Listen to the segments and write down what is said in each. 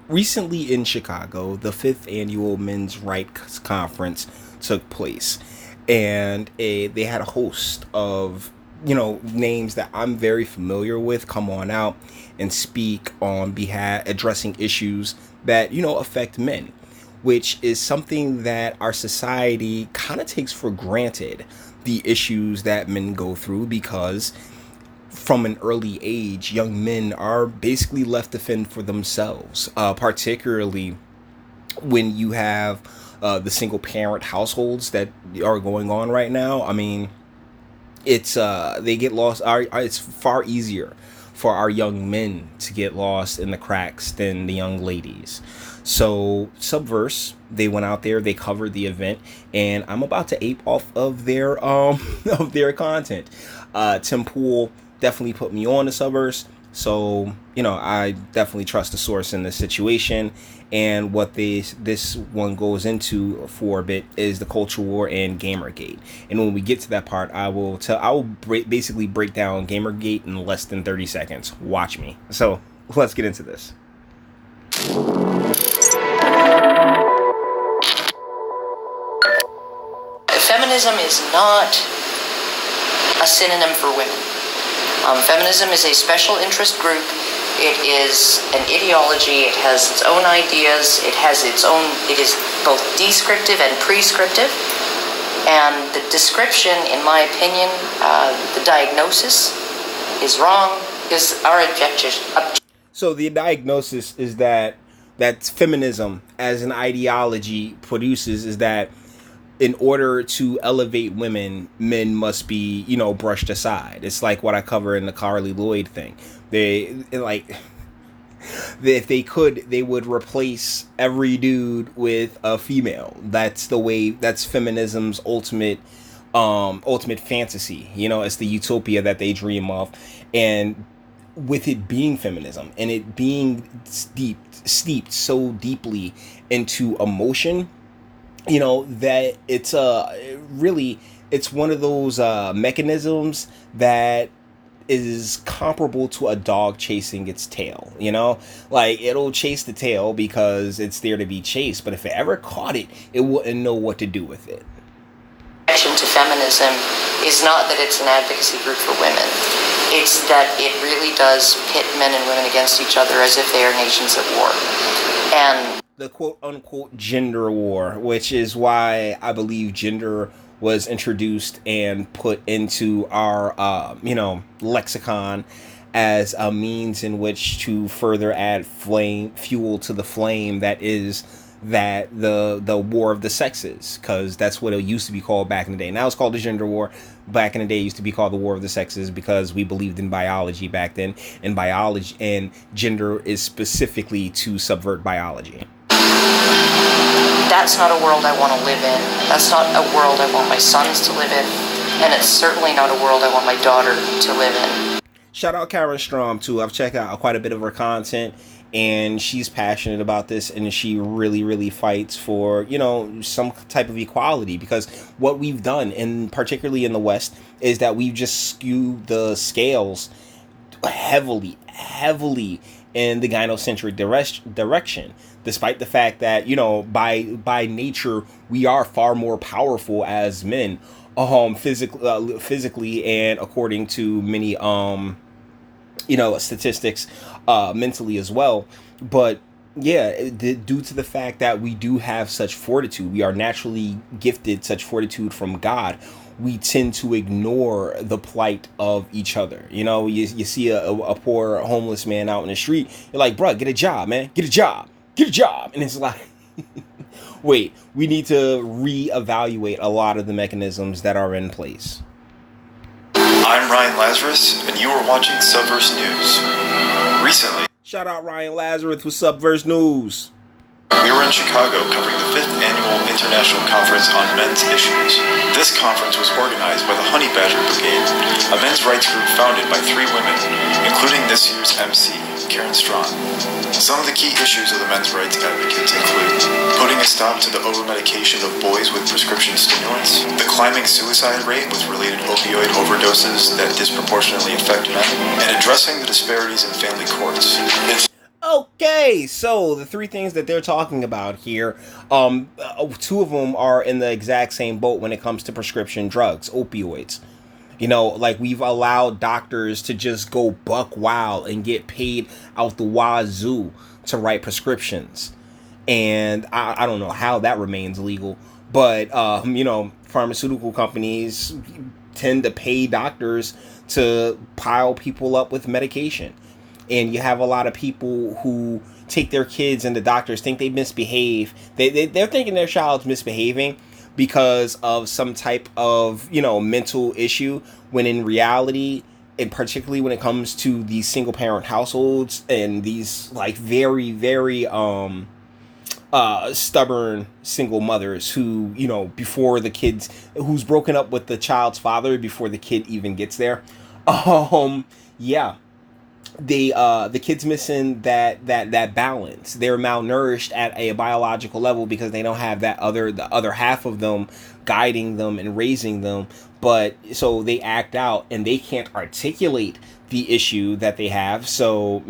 Recently in Chicago, the fifth annual Men's Rights Conference took place, and they had a host of names that I'm very familiar with come on out and speak on behalf addressing issues that affect men, which is something that our society kind of takes for granted, the issues that men go through, because from an early age, young men are basically left to fend for themselves, particularly when you have the single parent households that are going on right now. I mean, it's they get lost. It's far easier for our young men to get lost in the cracks than the young ladies. So Subverse, they went out there, they covered the event, and I'm about to ape off of their of their content. Tim Pool definitely put me on to Subverse, so I definitely trust the source in this situation. And what this one goes into for a bit is the culture war and Gamergate. And when we get to that part, I will basically break down Gamergate in less than 30 seconds. Watch me. So let's get into this. Feminism is not a synonym for women. Feminism is a special interest group. It is an ideology. It has its own ideas. It is both descriptive and prescriptive. And the description, in my opinion, the diagnosis is wrong, because our objective. So the diagnosis is that feminism as an ideology produces is that in order to elevate women, men must be, brushed aside. It's like what I cover in the Carly Lloyd thing. If they could, they would replace every dude with a female. That's feminism's ultimate fantasy. It's the utopia that they dream of. And with it being feminism and it being steeped so deeply into emotion, that it's it's one of those mechanisms that is comparable to a dog chasing its tail. Like, it'll chase the tail because it's there to be chased, but if it ever caught it, it wouldn't know what to do with it. Objection to feminism is not that it's an advocacy group for women. It's that it really does pit men and women against each other as if they are nations at war. And the quote-unquote gender war, which is why I believe gender was introduced and put into our, lexicon as a means in which to further add fuel to the flame that is the war of the sexes, because that's what it used to be called back in the day. Now it's called the gender war. Back in the day, it used to be called the war of the sexes because we believed in biology back then, and biology and gender is specifically to subvert biology. That's not a world I want to live in. That's not a world I want my sons to live in. And it's certainly not a world I want my daughter to live in. Shout out Karen Strom, too. I've checked out quite a bit of her content, and she's passionate about this, and she really, really fights for, some type of equality, because what we've done, and particularly in the West, is that we've just skewed the scales heavily in the gynocentric direction, despite the fact that, by nature, we are far more powerful as men, physically, and according to many, statistics, mentally as well. But yeah, due to the fact that we do have such fortitude, we are naturally gifted such fortitude from God, we tend to ignore the plight of each other. You see a poor homeless man out in the street, you're like, bruh, get a job, man, get a job. And it's like, wait, we need to reevaluate a lot of the mechanisms that are in place. I'm Ryan Lazarus, and you are watching Subverse News. Recently, shout out Ryan Lazarus with Subverse News. We were in Chicago covering the 5th Annual International Conference on Men's Issues. This conference was organized by the Honey Badger Brigade, a men's rights group founded by 3 women, including this year's MC, Karen Strawn. Some of the key issues of the men's rights advocates include putting a stop to the over-medication of boys with prescription stimulants, the climbing suicide rate with related opioid overdoses that disproportionately affect men, and addressing the disparities in family courts. Okay, so the three things that they're talking about here, two of them are in the exact same boat when it comes to prescription drugs, opioids. You know, like we've allowed doctors to just go buck wild and get paid out the wazoo to write prescriptions. And I don't know how that remains legal, but, pharmaceutical companies tend to pay doctors to pile people up with medication. And you have a lot of people who take their kids and the doctors think they misbehave. They're thinking their child's misbehaving because of some type of, mental issue, when in reality, and particularly when it comes to these single parent households and these like very, very stubborn single mothers who, before the kids, who's broken up with the child's father before the kid even gets there. Yeah, the kids missing that balance. They're malnourished at a biological level because they don't have the other half of them guiding them and raising them. But so they act out and they can't articulate the issue that they have. So,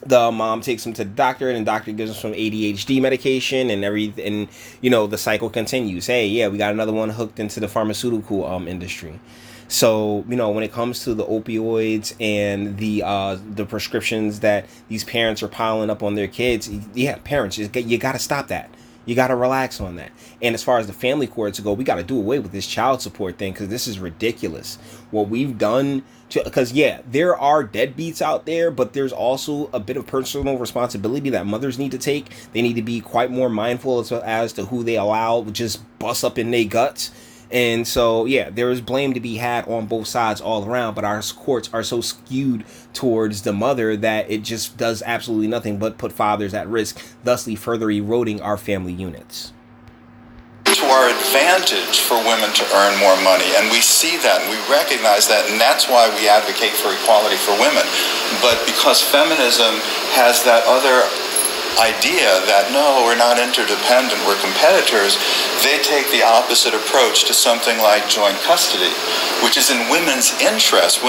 the mom takes them to the doctor, and the doctor gives them some ADHD medication, and the cycle continues. Hey, yeah, we got another one hooked into the pharmaceutical industry. So, when it comes to the opioids and the prescriptions that these parents are piling up on their kids, yeah, parents, you got to stop that. You got to relax on that. And as far as the family courts go, we got to do away with this child support thing, because this is ridiculous. What we've done because, yeah, there are deadbeats out there, but there's also a bit of personal responsibility that mothers need to take. They need to be quite more mindful as to who they allow just bust up in their guts. And so, yeah, there is blame to be had on both sides all around, but our courts are so skewed towards the mother that it just does absolutely nothing but put fathers at risk, thusly further eroding our family units. To our advantage for women to earn more money, and we see that and we recognize that, and that's why we advocate for equality for women. But because feminism has that other idea that no, we're not interdependent, we're competitors, they take the opposite approach to something like joint custody, which is in women's interest.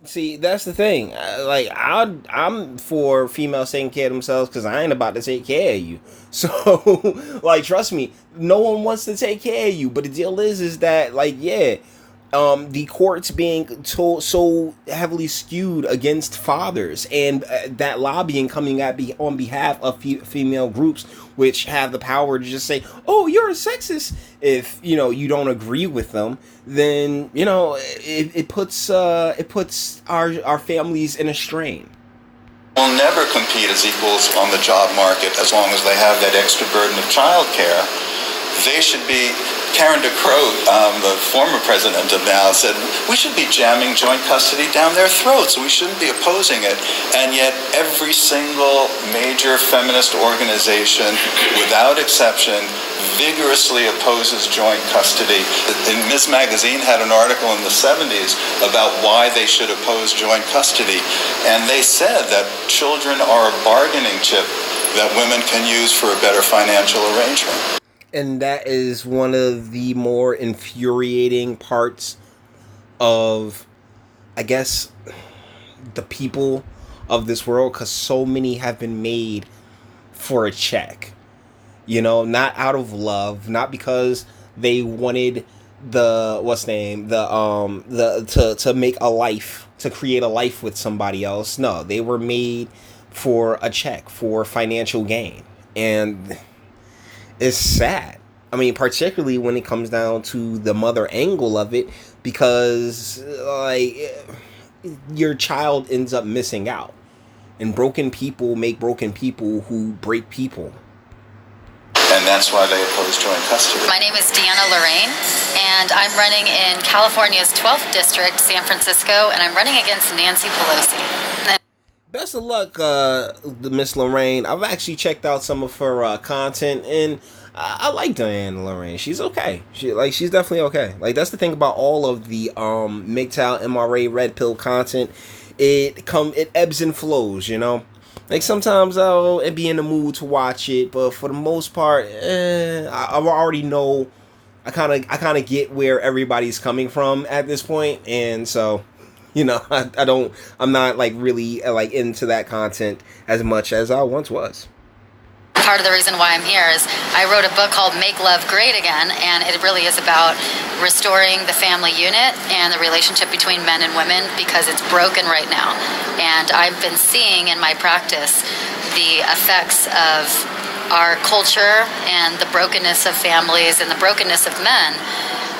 See, that's the thing. I'm for females taking care of themselves, because I ain't about to take care of you. So, trust me, no one wants to take care of you. But the deal is that, the courts being so heavily skewed against fathers, and that lobbying coming on behalf of female groups, which have the power to just say, "Oh, you're a sexist." If you don't agree with them, then it puts our families in a strain. Will never compete as equals on the job market as long as they have that extra burden of childcare. They should be. Karen DeCrow, the former president of NOW, said we should be jamming joint custody down their throats. We shouldn't be opposing it. And yet every single major feminist organization, without exception, vigorously opposes joint custody. And Ms. Magazine had an article in the 70s about why they should oppose joint custody. And they said that children are a bargaining chip that women can use for a better financial arrangement. And that is one of the more infuriating parts of, I guess, the people of this world, because so many have been made for a check. Not out of love, not because they wanted to make a life, to create a life with somebody else. No, they were made for a check, for financial gain. And it's sad. I mean, particularly when it comes down to the mother angle of it, because your child ends up missing out, and broken people make broken people who break people. And that's why they oppose joint custody. My name is Deanna Lorraine, and I'm running in California's 12th district, San Francisco, and I'm running against Nancy Pelosi. Best of luck, Miss Lorraine. I've actually checked out some of her content, and I like Diana Lorraine. She's okay. She's definitely okay. That's the thing about all of the MGTOW, MRA, Red Pill content. It ebbs and flows, sometimes I'll be in the mood to watch it, but for the most part, I already know. I kind of get where everybody's coming from at this point, and so You know, I'm not like really like into that content as much as I once was. Part of the reason why I'm here is I wrote a book called Make Love Great Again, and it really is about restoring the family unit and the relationship between men and women because it's broken right now. And I've been seeing in my practice the effects of our culture and the brokenness of families and the brokenness of men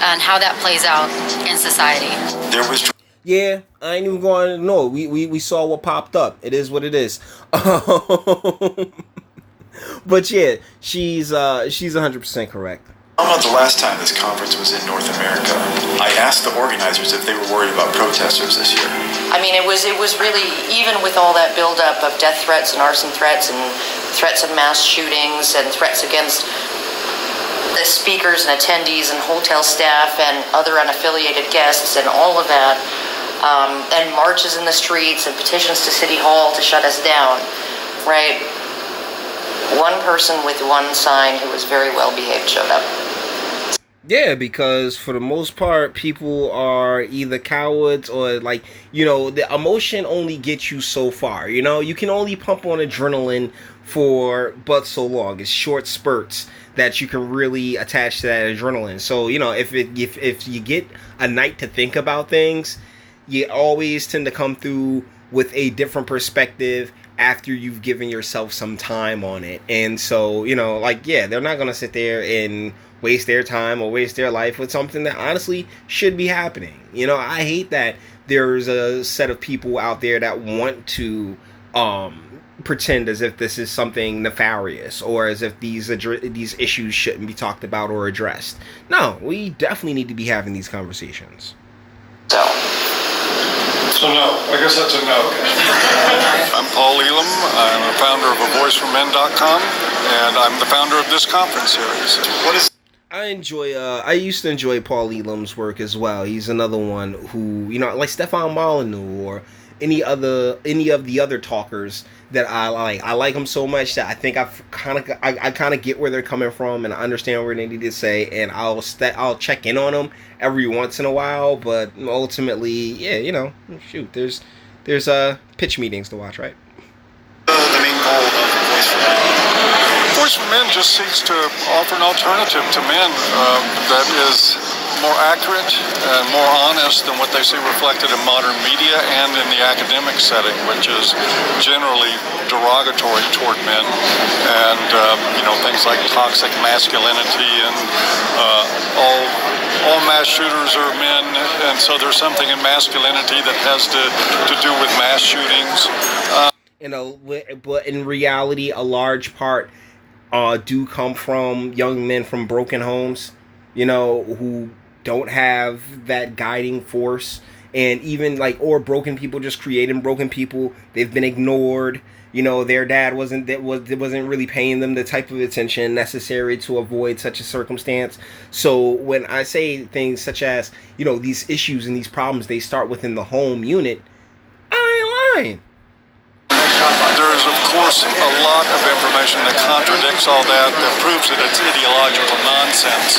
and how that plays out in society. There was Yeah, I ain't even going to know. We saw what popped up. It is what it is. But yeah, she's 100% correct. About the last time this conference was in North America, I asked the organizers if they were worried about protesters this year. I mean, it was really, even with all that buildup of death threats and arson threats and threats of mass shootings and threats against the speakers and attendees and hotel staff and other unaffiliated guests and all of that, and marches in the streets and petitions to City Hall to shut us down, right? One person with one sign who was very well behaved showed up. Yeah, because for the most part, people are either cowards or like, you know, the emotion only gets you so far. You know, you can only pump on adrenaline for but so long. It's short spurts that you can really attach to that adrenaline. So, you know, if you get a night to think about things, you always tend to come through with a different perspective after you've given yourself some time on it. And so, you know, like, yeah, they're not going to sit there and waste their time or waste their life with something that honestly should be happening. You know, I hate that there's a set of people out there that want to pretend as if this is something nefarious or as if these issues shouldn't be talked about or addressed. No, we definitely need to be having these conversations. So no, I guess that's a no. I'm Paul Elam. I'm a founder of AVoiceForMen.com, and I'm the founder of this conference series. What is? I used to enjoy Paul Elam's work as well. He's another one who, you know, like Stefan Molyneux or any of the other talkers that I like. I like them so much that I think I kind of get where they're coming from and I understand what they need to say, and I'll check in on them every once in a while. But ultimately, yeah, you know, shoot, there's pitch meetings to watch, right? The main goal of Voice for Men. Voice for Men just seeks to offer an alternative to men that is more accurate and more honest than what they see reflected in modern media and in the academic setting, which is generally derogatory toward men, and you know, things like toxic masculinity and all mass shooters are men, and so there's something in masculinity that has to do with mass shootings. You know, but in reality, a large part do come from young men from broken homes, you know, who don't have that guiding force, and even like, or broken people just creating broken people. They've been ignored. You know, their dad wasn't really paying them the type of attention necessary to avoid such a circumstance. So when I say things such as, you know, these issues and these problems, they start within the home unit, I ain't lying. There is, of course, a lot of information that contradicts all that proves that it's ideological nonsense.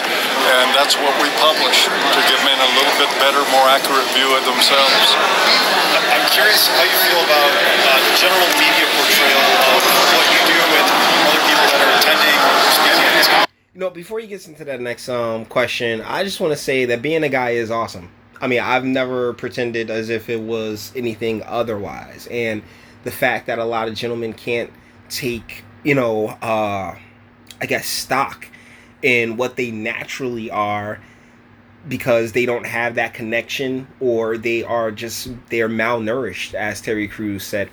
And that's what we publish, to give men a little bit better, more accurate view of themselves. I'm curious how you feel about the general media portrayal of what you do and other people that are attending or speaking at these conferences. You know, before he gets into that next question, I just want to say that being a guy is awesome. I mean, I've never pretended as if it was anything otherwise. And the fact that a lot of gentlemen can't take, you know, I guess stock in what they naturally are because they don't have that connection, or they're malnourished, as Terry Crews said,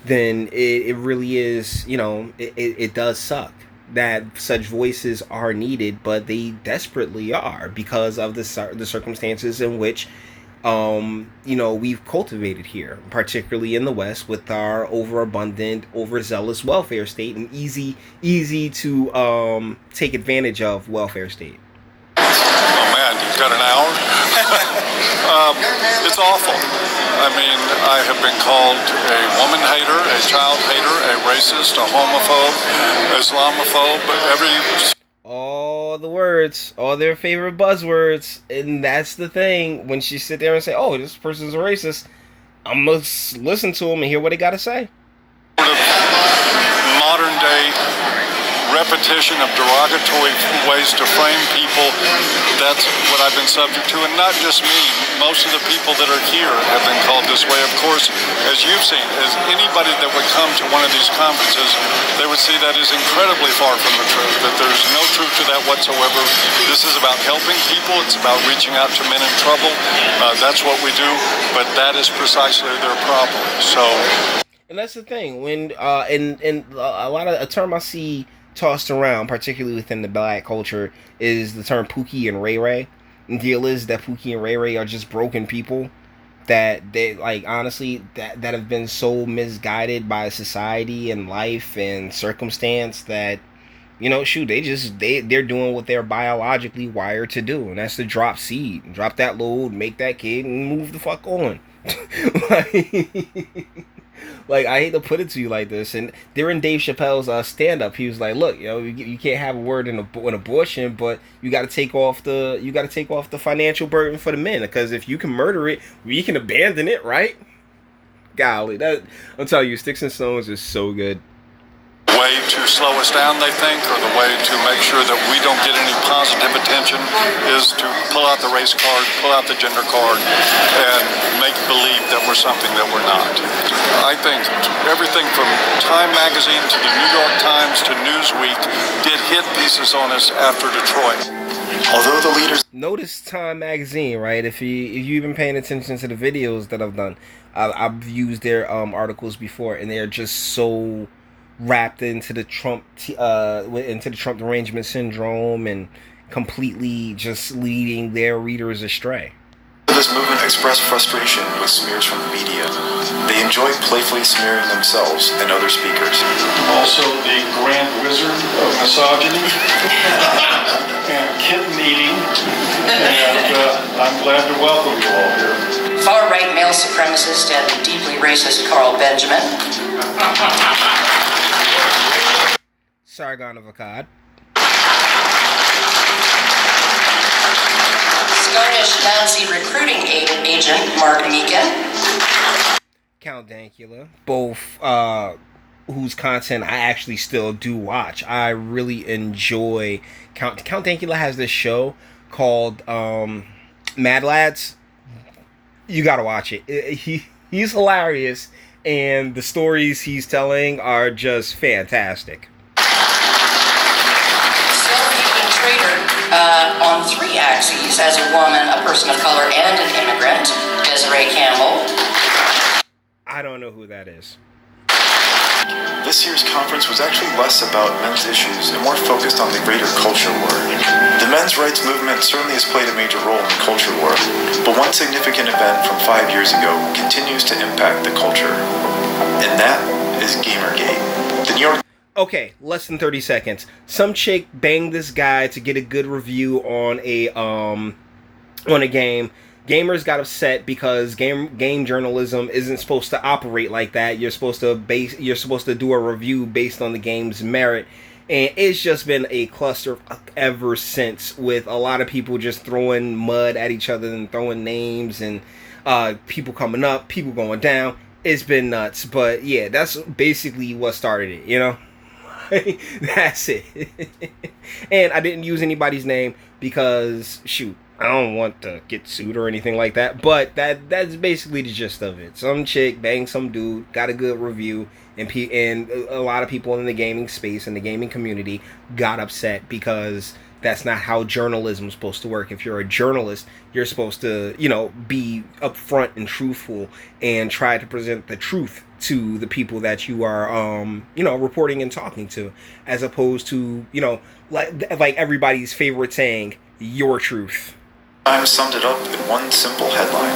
then it really is, you know, it does suck that such voices are needed, but they desperately are because of the circumstances in which you know, we've cultivated here, particularly in the West, with our overabundant, overzealous welfare state and easy to take advantage of welfare state. Oh man, you've got an hour? It's awful. I mean, I have been called a woman hater, a child hater, a racist, a homophobe, Islamophobe, Oh, all the words, all their favorite buzzwords, and that's the thing. When she sit there and say, "Oh, this person's a racist," I'm gonna listen to them and hear what they gotta say. Modern day repetition of derogatory ways to frame people, that's what I've been subject to, and not just me. Most of the people that are here have been called this way. Of course, as you've seen, as anybody that would come to one of these conferences, they would see that is incredibly far from the truth, that there's no truth to that whatsoever. This is about helping people. It's about reaching out to men in trouble. That's what we do, but that is precisely their problem. So, and that's the thing. When and a lot of a term I see tossed around, particularly within the black culture, is the term Pookie and Ray Ray. And the deal is that Pookie and Ray Ray are just broken people that they, like, honestly, that have been so misguided by society and life and circumstance that, you know, shoot, they're doing what they're biologically wired to do, and that's to drop seed, drop that load, make that kid, and move the fuck on. Like, I hate to put it to you like this, and during Dave Chappelle's stand-up, he was like, "Look, you know, you can't have a word in an abortion, but you got to take off the financial burden for the men, because if you can murder it, we can abandon it, right?" Golly, that I'm telling you, Sticks and Stones is so good. Way to slow us down, they think, or the way to make sure that we don't get any positive attention is to pull out the race card, pull out the gender card, and make believe that we're something that we're not. I think everything from Time Magazine to the New York Times to Newsweek did hit pieces on us after Detroit. Although the leaders Notice Time Magazine, right? If you've been paying attention to the videos that I've done, I've used their articles before, and they're just so wrapped into the Trump derangement syndrome and completely just leading their readers astray. this movement express frustration with smears from the media. They enjoy playfully smearing themselves and other speakers. Also the grand wizard of misogyny and kitten eating, and I'm glad to welcome you all here. Far-right male supremacist and deeply racist Carl Benjamin. Sargon of Akkad. Scottish Nazi recruiting agent Mark Meekin. Count Dankula. Both whose content I actually still do watch. I really enjoy Count Dankula has this show called Mad Lads. You gotta watch it. He's hilarious, and the stories he's telling are just fantastic. On three axes, as a woman, a person of color, and an immigrant, Desiree Campbell. I don't know who that is. This year's conference was actually less about men's issues and more focused on the greater culture war. The men's rights movement certainly has played a major role in the culture war, but one significant event from 5 years ago continues to impact the culture, and that is Gamergate. The New York Okay, less than 30 seconds. Some chick banged this guy to get a good review on a game. Gamers got upset because game journalism isn't supposed to operate like that. You're supposed to do a review based on the game's merit. And it's just been a cluster ever since, with a lot of people just throwing mud at each other and throwing names, and people coming up, people going down. It's been nuts. But yeah, that's basically what started it, you know? That's it. And I didn't use anybody's name because, shoot, I don't want to get sued or anything like that. But that's basically the gist of it. Some chick banged some dude, got a good review, and a lot of people in the gaming space and the gaming community got upset because that's not how journalism is supposed to work. If you're a journalist, you're supposed to, be upfront and truthful and try to present the truth to the people that you are, reporting and talking to, as opposed to, like everybody's favorite saying, your truth. Times summed it up in one simple headline: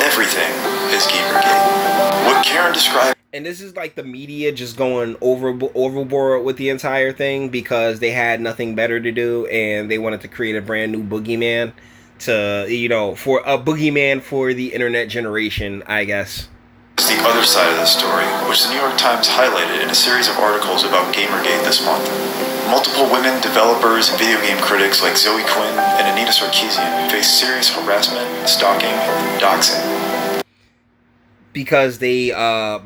everything is Gamergate. What Karen described. And this is like the media just going overboard with the entire thing because they had nothing better to do, and they wanted to create a brand new boogeyman for a boogeyman for the internet generation, I guess. It's the other side of the story, which the New York Times highlighted in a series of articles about Gamergate this month. Multiple women developers and video game critics like Zoe Quinn and Anita Sarkeesian face serious harassment, stalking, and doxing. Because they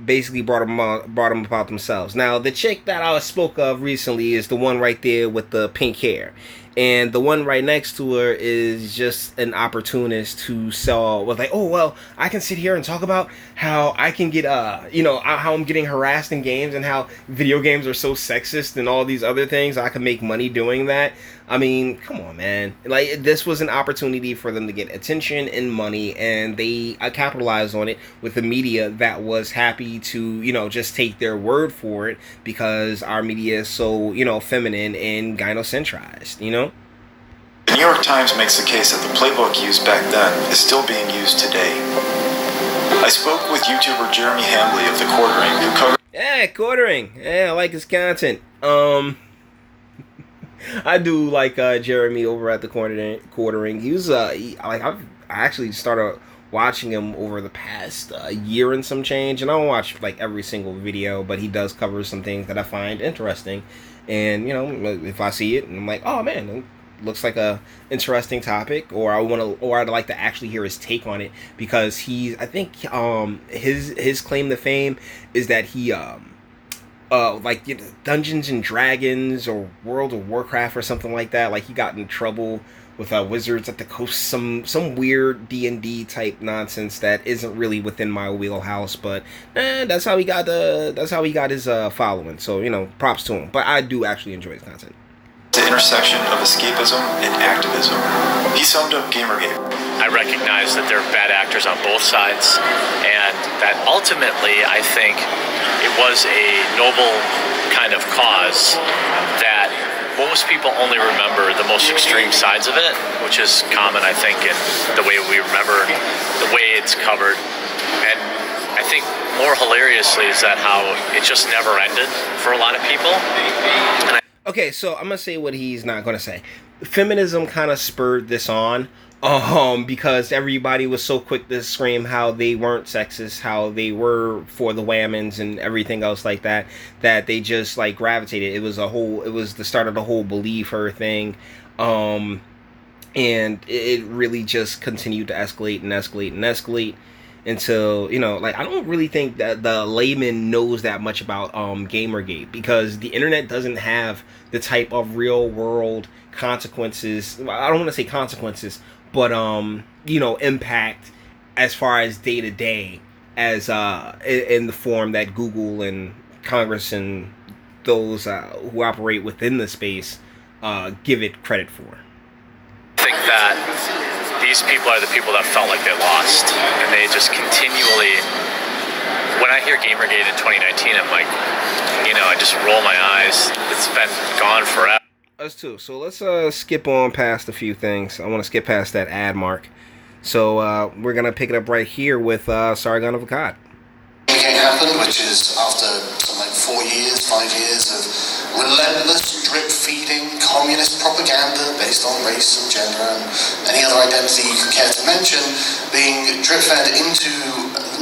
basically brought them about themselves. Now, the chick that I spoke of recently is the one right there with the pink hair. And the one right next to her is just an opportunist who was like, oh, well, I can sit here and talk about how I can get, how I'm getting harassed in games and how video games are so sexist and all these other things. I can make money doing that. I mean, come on, man. Like, this was an opportunity for them to get attention and money, and they capitalized on it with the media that was happy to, just take their word for it because our media is so, feminine and gynocentrized, The New York Times makes the case that the playbook used back then is still being used today. I spoke with YouTuber Jeremy Hambley of The Quartering, who covered... Yeah, Quartering. Yeah, I like his content. I do like Jeremy over at The Quartering. He was, I actually started watching him over the past year and some change, and I don't watch, every single video, but he does cover some things that I find interesting. And, if I see it, and I'm like, oh, man, it looks like a interesting topic, or I'd like to actually hear his take on it, because I think his claim to fame is that he Dungeons and Dragons or World of Warcraft or something like that. Like, he got in trouble with Wizards at the Coast, some weird D&D type nonsense that isn't really within my wheelhouse. But that's how he got his following. So props to him. But I do actually enjoy his content. The intersection of escapism and activism. He summed up Gamergate. I recognize that there are bad actors on both sides, and that ultimately I think it was a noble kind of cause that most people only remember the most extreme sides of it, which is common, I think, in the way we remember the way it's covered. And I think more hilariously is that how it just never ended for a lot of people. Okay, so I'm going to say what he's not going to say. Feminism kind of spurred this on, because everybody was so quick to scream how they weren't sexist, how they were for the whammons and everything else like that, that they just, gravitated. It was the start of the whole believe her thing, and it really just continued to escalate and escalate and escalate. Until, I don't really think that the layman knows that much about Gamergate, because the internet doesn't have the type of real world consequences. I don't want to say consequences, but impact as far as day to day as in the form that Google and Congress and those who operate within the space give it credit for. I think that these people are the people that felt like they lost, and they just continually, when I hear Gamergate in 2019, I'm like, I just roll my eyes. It's been gone forever. Us too. So let's skip on past a few things. I want to skip past that ad mark. So we're going to pick it up right here with Sargon of Akkad. Gamergate happened, which is after something like 5 years of relentless drip-feeding communist propaganda based on race and gender and any other identity you could care to mention, being drip-fed into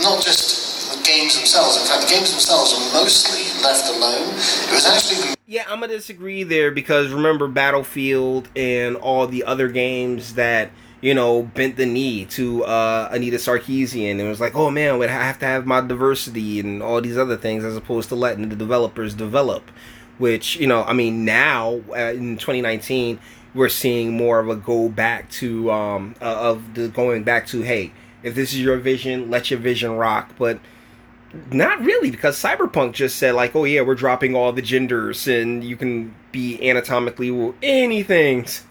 not just the games themselves. In fact, the games themselves are mostly left alone. It was actually Yeah, I'm going to disagree there, because remember Battlefield and all the other games that, bent the knee to Anita Sarkeesian, and it was like, oh man, I have to have my diversity and all these other things, as opposed to letting the developers develop. Which, now in 2019, we're seeing more of a go back to, going back to, hey, if this is your vision, let your vision rock. But not really, because Cyberpunk just said, oh yeah, we're dropping all the genders and you can be anatomically anything. So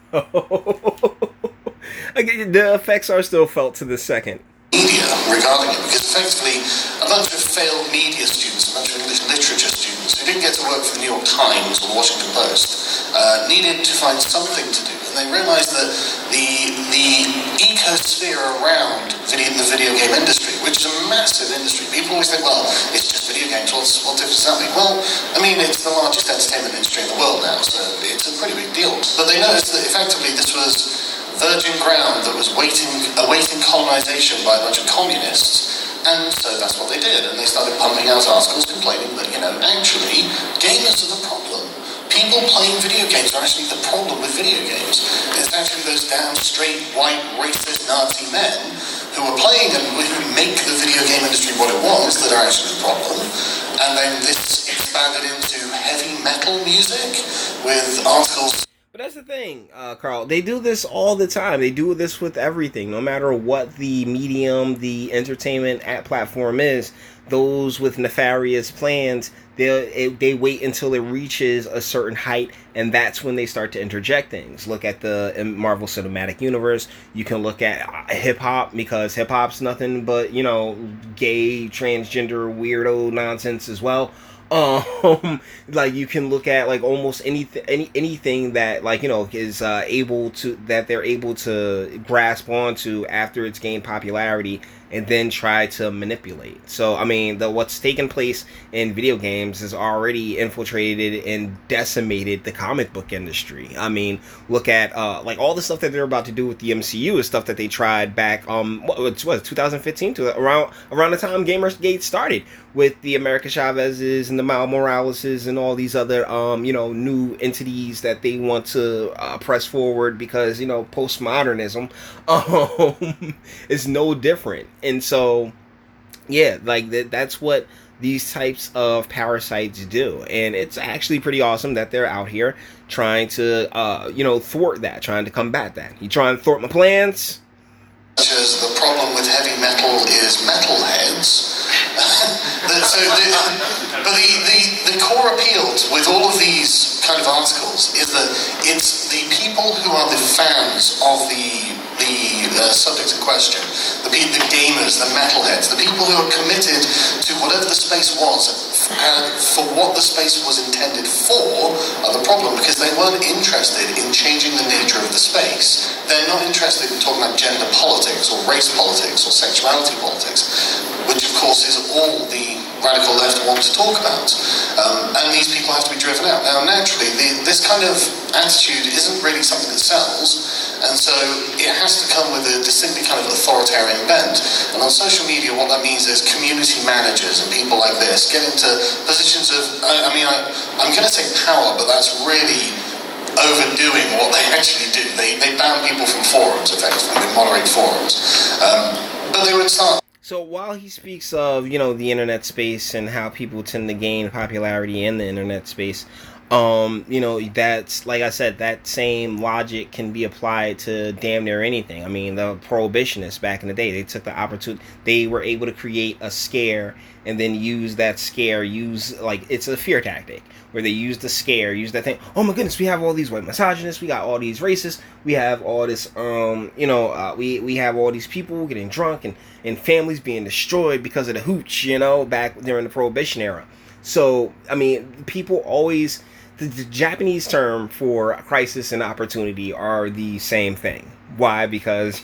the effects are still felt to this second. Media regarding it, because effectively a bunch of failed media students, a bunch of English literature students who didn't get to work for the New York Times or the Washington Post needed to find something to do, and they realized that the ecosphere around the video game industry, which is a massive industry, people always think, well, it's just video games, what difference does that make? Well, it's the largest entertainment industry in the world now, so it's a pretty big deal. But they noticed that effectively this was virgin ground that was awaiting colonization by a bunch of communists, And so that's what they did, and they started pumping out articles complaining that, actually, gamers are the problem. People playing video games are actually the problem with video games. It's actually those damn straight, white, racist Nazi men who are playing and who make the video game industry what it was that are actually the problem. And then this expanded into heavy metal music with articles. But that's the thing, Carl. They do this all the time. They do this with everything, no matter what the medium, the entertainment platform is. Those with nefarious plans, they wait until it reaches a certain height, and that's when they start to interject things. Look at the Marvel Cinematic Universe. You can look at hip hop, because hip hop's nothing but gay, transgender, weirdo nonsense as well. Like you can look at like almost anything that is able to, that they're able to grasp onto after it's gained popularity and then try to manipulate. So I mean, what's taken place in video games has already infiltrated and decimated the comic book industry. I mean, look at like all the stuff that they're about to do with the MCU is stuff that they tried back what 2015 to around the time Gamergate started, with the America Chavez's and the Miles Moraleses and all these other new entities that they want to press forward, because postmodernism is no different. And so yeah, like that's what these types of parasites do, and it's actually pretty awesome that they're out here trying to thwart that, trying to combat that. You trying to thwart my plans? As the problem with heavy metal is metalheads. The core appeal with all of these kind of articles is that it's the people who are the fans of the subject in question, the gamers, the metalheads, the people who are committed to whatever the space was and for what the space was intended for, are the problem, because they weren't interested in changing the nature of the space. They're not interested in talking about gender politics or race politics or sexuality politics, which of course is all the radical left want to talk about. And these people have to be driven out. Now, naturally, this kind of attitude isn't really something that sells, and so it has to come with a distinctly kind of authoritarian bent. And on social media, what that means is community managers and people like this get into positions of, I'm going to say power, but that's really overdoing what they actually do. They ban people from forums, effectively. They moderate forums. But they would start. So while he speaks of, the internet space and how people tend to gain popularity in the internet space, that's, like I said, that same logic can be applied to damn near anything. I mean, the prohibitionists back in the day, they took the opportunity, they were able to create a scare and then use that scare, it's a fear tactic, where they use the scare, use that thing. Oh my goodness, we have all these white misogynists, we got all these racists, we have all this, we have all these people getting drunk and families being destroyed because of the hooch, back during the Prohibition era. So, I mean, people always, the Japanese term for crisis and opportunity are the same thing. Why? Because,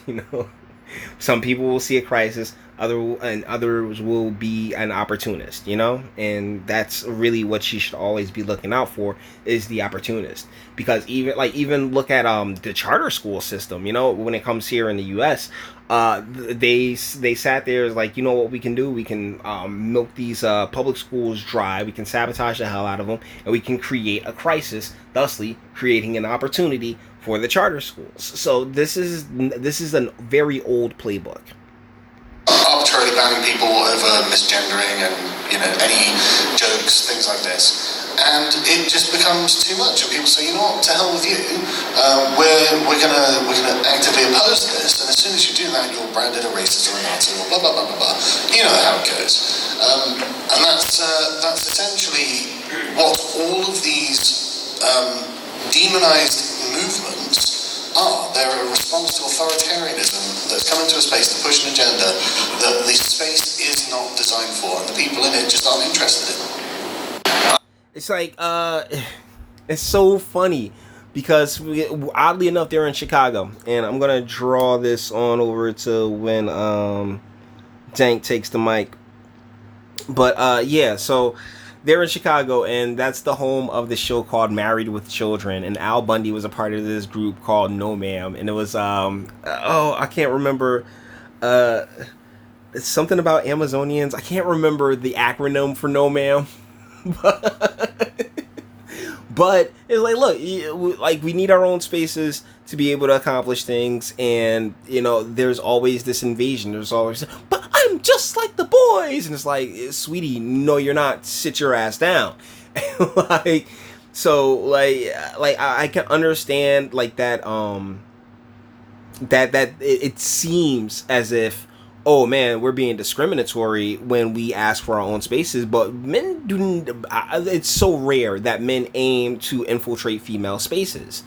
some people will see a crisis, others will be an opportunist, and that's really what you should always be looking out for, is the opportunist. Because even look at the charter school system, when it comes here in the US, they sat there as like, what we can do, we can milk these public schools dry, we can sabotage the hell out of them, and we can create a crisis, thusly creating an opportunity for the charter schools. So this is a very old playbook. Arbitrarily banning people over misgendering and any jokes, things like this, and it just becomes too much. And people say, what, to hell with you. We're gonna actively oppose this, and as soon as you do that, you're branded a racist or a Nazi or blah blah blah blah blah. You know how it goes, and that's essentially what all of these demonized movements are. They're a response to authoritarianism that's come into a space to push an agenda that the space is not designed for, and the people in it just aren't interested in. It's like, it's so funny, because oddly enough, they're in Chicago, and I'm gonna draw this on over to when Dank takes the mic. But yeah, so they're in Chicago, and that's the home of the show called Married with Children, and Al Bundy was a part of this group called No Ma'am, and it was I can't remember it's something about Amazonians. I can't remember the acronym for no ma'am. But it's like, look, like we need our own spaces to be able to accomplish things, and there's always this invasion. There's always, but I'm just like the boys, and it's like, sweetie, no, you're not. Sit your ass down. like, so, like I can understand like that. That it seems as if, oh man, we're being discriminatory when we ask for our own spaces, but men do. It's so rare that men aim to infiltrate female spaces.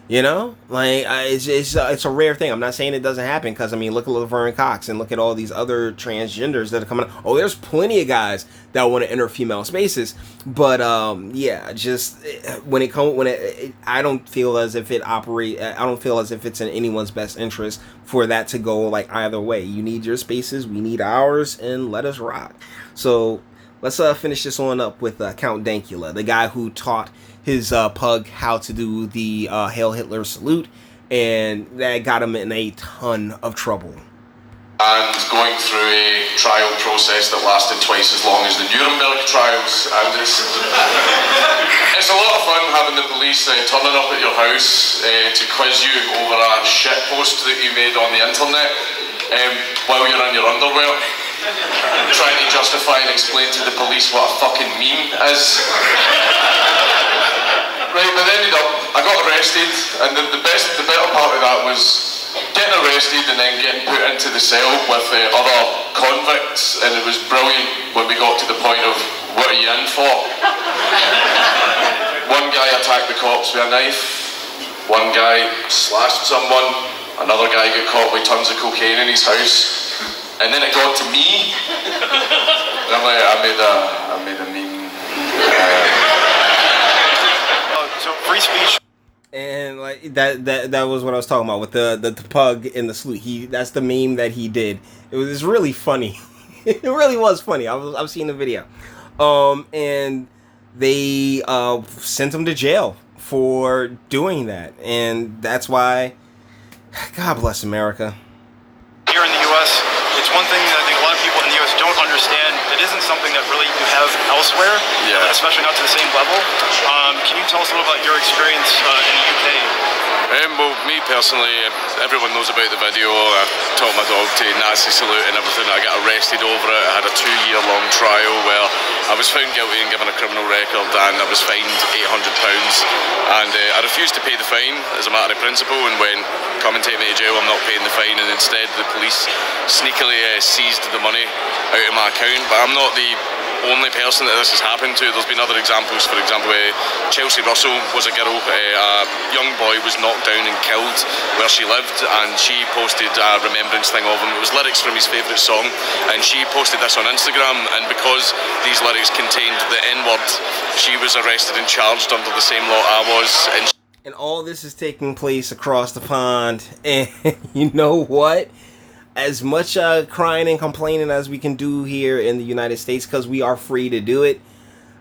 Like it's a rare thing. I'm not saying it doesn't happen, because I mean, look at Laverne Cox and look at all these other transgenders that are coming. Oh, there's plenty of guys that want to enter female spaces, but yeah, just I don't feel as if I don't feel as if it's in anyone's best interest for that to go like either way. You need your spaces, we need ours, and let us rock. So let's finish this one up with Count Dankula, the guy who taught his pug how to do the Hail Hitler salute, and that got him in a ton of trouble. And going through a trial process that lasted twice as long as the Nuremberg trials, and it's a lot of fun having the police turning up at your house to quiz you over a shit post that you made on the internet while you're in your underwear, trying to justify and explain to the police what a fucking meme is. Right, but ended up, I got arrested, and the better part of that was getting arrested and then getting put into the cell with other convicts, and it was brilliant when we got to the point of, what are you in for? One guy attacked the cops with a knife, one guy slashed someone, another guy got caught with tons of cocaine in his house, and then it got to me, and I'm like, I made a meme. So free speech. And like that was what I was talking about with the pug in the salute. That's the meme that he did. It was really funny. It really was funny. I've seen the video. And they sent him to jail for doing that, and that's why. God bless America. Here in the U.S., it's one thing that I think a lot of people in the U.S. don't understand. It isn't something that really you have elsewhere, especially not to the same level. Can you tell us a little about your experience in the UK? Well, me personally, everyone knows about the video. I taught my dog to Nazi salute and everything. I got arrested over it. I had a 2-year-long trial where I was found guilty and given a criminal record, and I was fined £800. And I refused to pay the fine as a matter of principle, and when come and take me to jail, I'm not paying the fine, and instead the police sneakily seized the money out of my account. But I'm not the only person that this has happened to. There's been other examples. For example, Chelsea Russell was a girl. A young boy was knocked down and killed where she lived, and she posted a remembrance thing of him. It was lyrics from his favourite song, and she posted this on Instagram, and because these lyrics contained the N-word, she was arrested and charged under the same law I was. And all this is taking place across the pond, and you know what? As much crying and complaining as we can do here in the United States, because we are free to do it,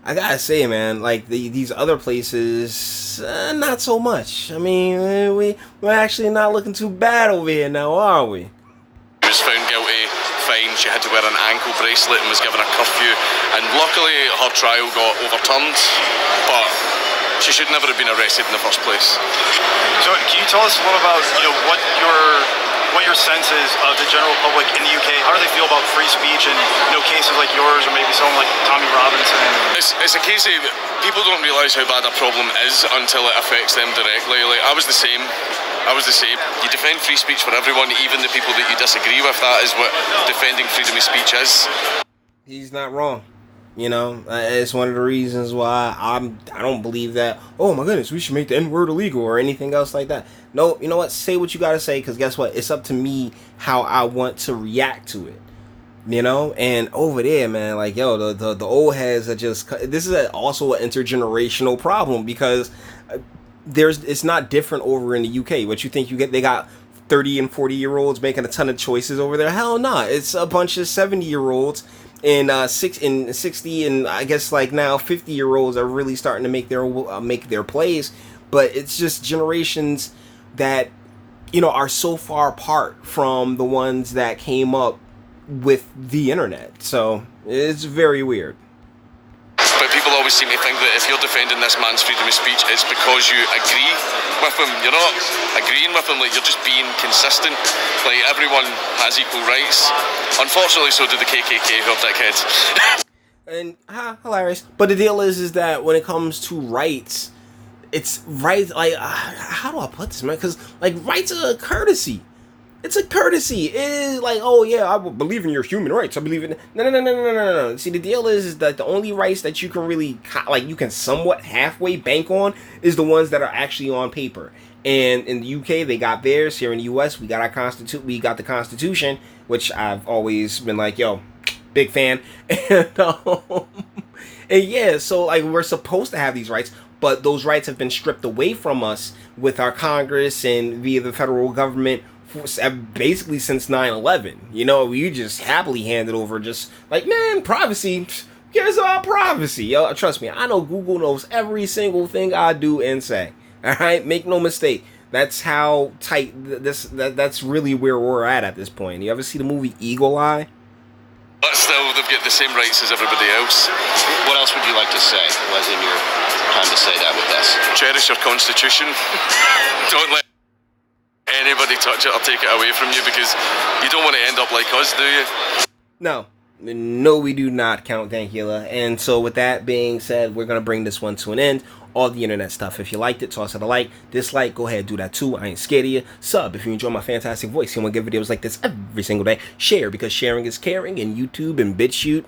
I gotta say, man, like these other places, not so much. I mean, we're actually not looking too bad over here now, are we? She was found guilty, fined. She had to wear an ankle bracelet and was given a curfew. And luckily, her trial got overturned, but she should never have been arrested in the first place. So, can you tell us a little about what your sense is of the general public in the UK? How do they feel about free speech and cases like yours, or maybe someone like Tommy Robinson? It's a case of people don't realise how bad a problem is until it affects them directly. Like I was the same. You defend free speech for everyone, even the people that you disagree with. That is what defending freedom of speech is. He's not wrong. It's one of the reasons why I don't believe that, oh my goodness, we should make the N-word illegal or anything else like that. No, you know what? Say what you gotta say, because guess what? It's up to me how I want to react to it. And over there, man, like, yo, the old heads are just, this is also an intergenerational problem, because it's not different over in the UK. What you think they got 30 and 40-year-olds making a ton of choices over there? Hell no. It's a bunch of 70-year-olds and 60 and I guess like now 50-year-olds are really starting to make their plays, but it's just generations that are so far apart from the ones that came up with the internet. So it's very weird. But people always seem to think that if you're defending this man's freedom of speech, it's because you agree with him. You're not agreeing with him, like you're just being consistent. Like everyone has equal rights. Unfortunately, so do the KKK, who are dickheads. And hilarious. But the deal is that when it comes to rights, it's right. Like how do I put this, man? Because like rights are a courtesy. It's a courtesy. It is like, oh yeah, I believe in your human rights. I believe in no. See, the deal is that the only rights that you can really like you can somewhat halfway bank on is the ones that are actually on paper. And in the UK, they got theirs. Here in the US, we got our we got the Constitution, which I've always been like, yo, big fan. And yeah, so like we're supposed to have these rights, but those rights have been stripped away from us with our Congress and via the federal government basically since 9/11. You know, we just happily handed over, just like, man, privacy. Here's our privacy. Yo, trust me, I know Google knows every single thing I do and say. All right, make no mistake. That's how tight that's really where we're at this point. You ever see the movie Eagle Eye? But still, they've got the same rights as everybody else. What else would you like to say? Was in your time to say that with us? Cherish your constitution. Don't let anybody touch it or take it away from you, because you don't want to end up like us, do you? No, we do not, Count Dankula. And so with that being said, we're going to bring this one to an end. All the internet stuff. If you liked it, toss it a like. Dislike, go ahead, do that too. I ain't scared of you. Sub if you enjoy my fantastic voice. You want to get videos like this every single day. Share, because sharing is caring. And YouTube and BitChute,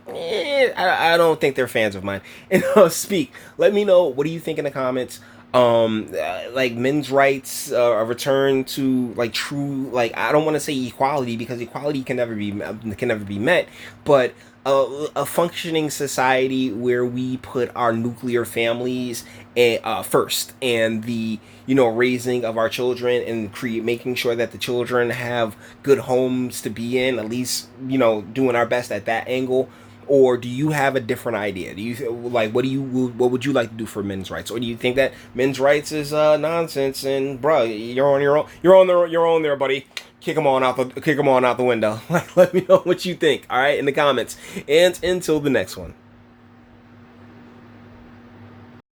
I don't think they're fans of mine. And speak. Let me know, what do you think in the comments? Like men's rights, a return to like true, like, I don't want to say equality, because equality can never be met, but a functioning society where we put our nuclear families first, and the raising of our children, and making sure that the children have good homes to be in, at least doing our best at that angle. Or do you have a different idea? Do you like what would you like to do for men's rights? Or do you think that men's rights is nonsense and bruh, you're on your own there, buddy. Kick them on out the window. Like, let me know what you think, all right, in the comments. And until the next one.